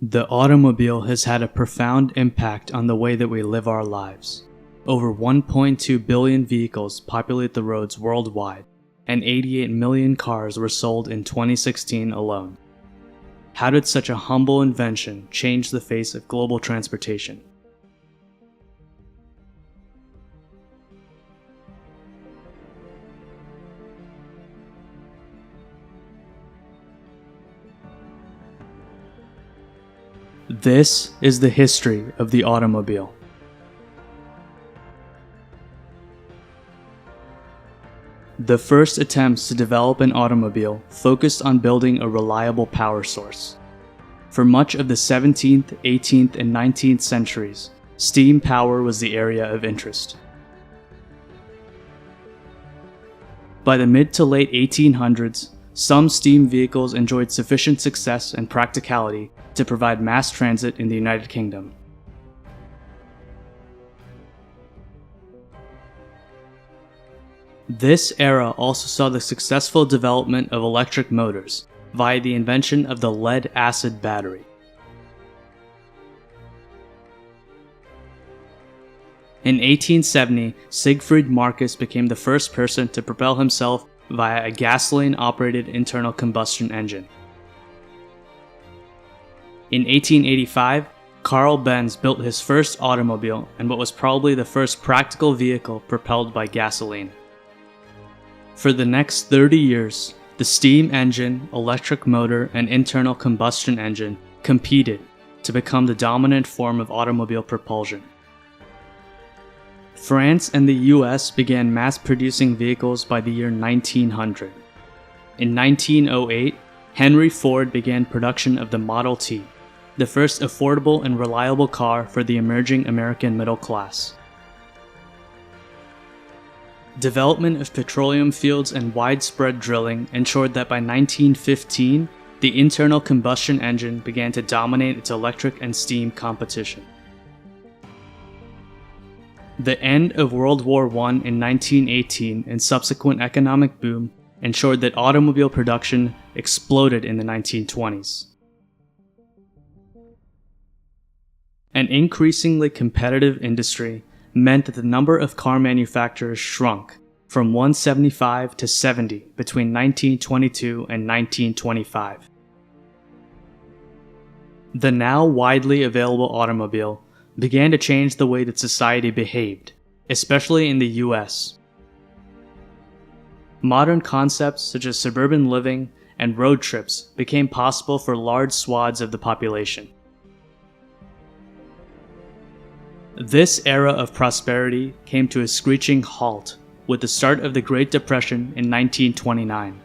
The automobile has had a profound impact on the way that we live our lives. Over 1.2 billion vehicles populate the roads worldwide, and 88 million cars were sold in 2016 alone. How did such a humble invention change the face of global transportation? This is the history of the automobile. The first attempts to develop an automobile focused on building a reliable power source. For much of the 17th, 18th, and 19th centuries, steam power was the area of interest. By the mid to late 1800s, some steam vehicles enjoyed sufficient success and practicality to provide mass transit in the United Kingdom. This era also saw the successful development of electric motors via the invention of the lead-acid battery. In 1870, Siegfried Marcus became the first person to propel himself via a gasoline-operated internal combustion engine. In 1885, Carl Benz built his first automobile and what was probably the first practical vehicle propelled by gasoline. For the next 30 years, the steam engine, electric motor, and internal combustion engine competed to become the dominant form of automobile propulsion. France and the US began mass-producing vehicles by the year 1900. In 1908, Henry Ford began production of the Model T, the first affordable and reliable car for the emerging American middle class. Development of petroleum fields and widespread drilling ensured that by 1915, the internal combustion engine began to dominate its electric and steam competition. The end of World War I in 1918 and subsequent economic boom ensured that automobile production exploded in the 1920s. An increasingly competitive industry meant that the number of car manufacturers shrunk from 175 to 70 between 1922 and 1925. The now widely available automobile began to change the way that society behaved, especially in the US. Modern concepts such as suburban living and road trips became possible for large swaths of the population. This era of prosperity came to a screeching halt with the start of the Great Depression in 1929.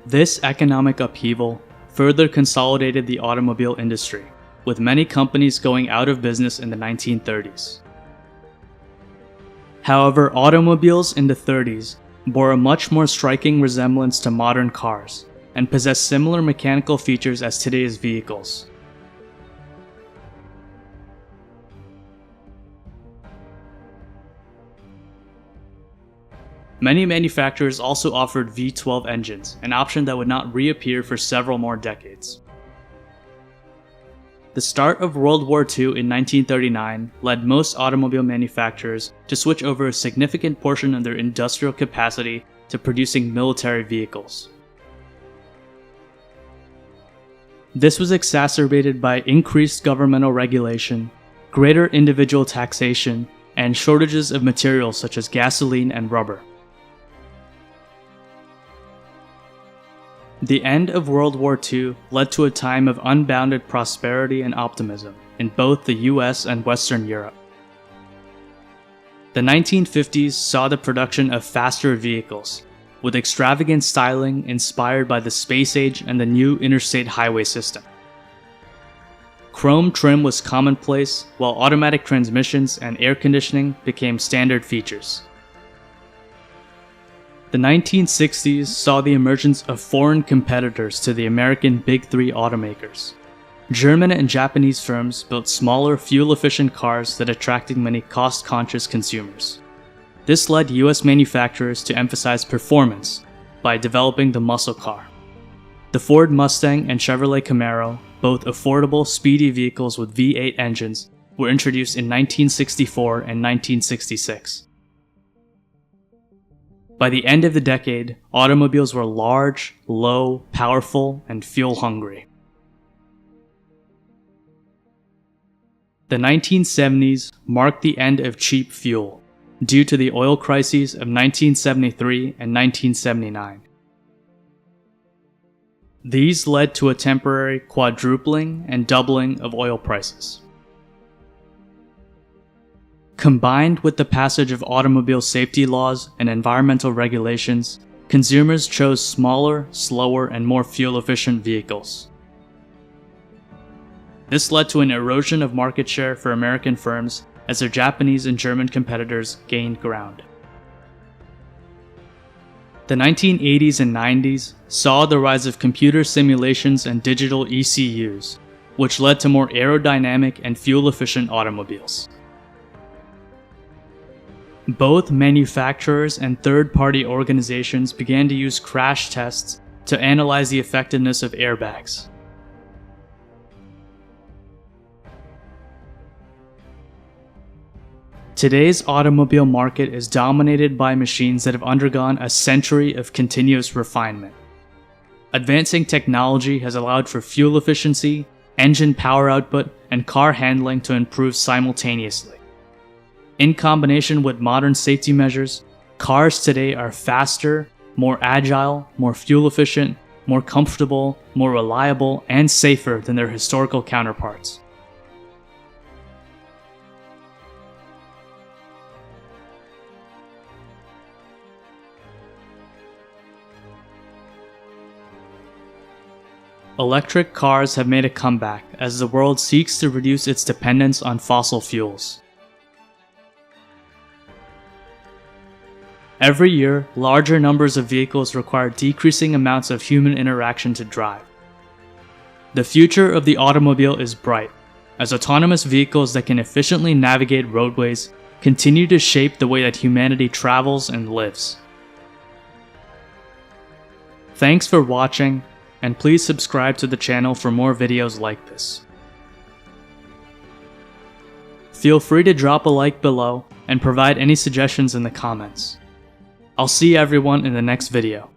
This economic upheaval further consolidated the automobile industry, with many companies going out of business in the 1930s. However, automobiles in the 30s bore a much more striking resemblance to modern cars and possessed similar mechanical features as today's vehicles. Many manufacturers also offered V12 engines, an option that would not reappear for several more decades. The start of World War II in 1939 led most automobile manufacturers to switch over a significant portion of their industrial capacity to producing military vehicles. This was exacerbated by increased governmental regulation, greater individual taxation, and shortages of materials such as gasoline and rubber. The end of World War II led to a time of unbounded prosperity and optimism in both the US and Western Europe. The 1950s saw the production of faster vehicles, with extravagant styling inspired by the space age and the new interstate highway system. Chrome trim was commonplace, while automatic transmissions and air conditioning became standard features. The 1960s saw the emergence of foreign competitors to the American Big Three automakers. German and Japanese firms built smaller, fuel-efficient cars that attracted many cost-conscious consumers. This led US manufacturers to emphasize performance by developing the muscle car. The Ford Mustang and Chevrolet Camaro, both affordable, speedy vehicles with V8 engines, were introduced in 1964 and 1966. By the end of the decade, automobiles were large, low, powerful, and fuel-hungry. The 1970s marked the end of cheap fuel, due to the oil crises of 1973 and 1979. These led to a temporary quadrupling and doubling of oil prices. Combined with the passage of automobile safety laws and environmental regulations, consumers chose smaller, slower, and more fuel-efficient vehicles. This led to an erosion of market share for American firms as their Japanese and German competitors gained ground. The 1980s and 90s saw the rise of computer simulations and digital ECUs, which led to more aerodynamic and fuel-efficient automobiles. Both manufacturers and third-party organizations began to use crash tests to analyze the effectiveness of airbags. Today's automobile market is dominated by machines that have undergone a century of continuous refinement. Advancing technology has allowed for fuel efficiency, engine power output, and car handling to improve simultaneously. In combination with modern safety measures, cars today are faster, more agile, more fuel efficient, more comfortable, more reliable, and safer than their historical counterparts. Electric cars have made a comeback as the world seeks to reduce its dependence on fossil fuels. Every year, larger numbers of vehicles require decreasing amounts of human interaction to drive. The future of the automobile is bright, as autonomous vehicles that can efficiently navigate roadways continue to shape the way that humanity travels and lives. Thanks for watching, and please subscribe to the channel for more videos like this. Feel free to drop a like below and provide any suggestions in the comments. I'll see everyone in the next video.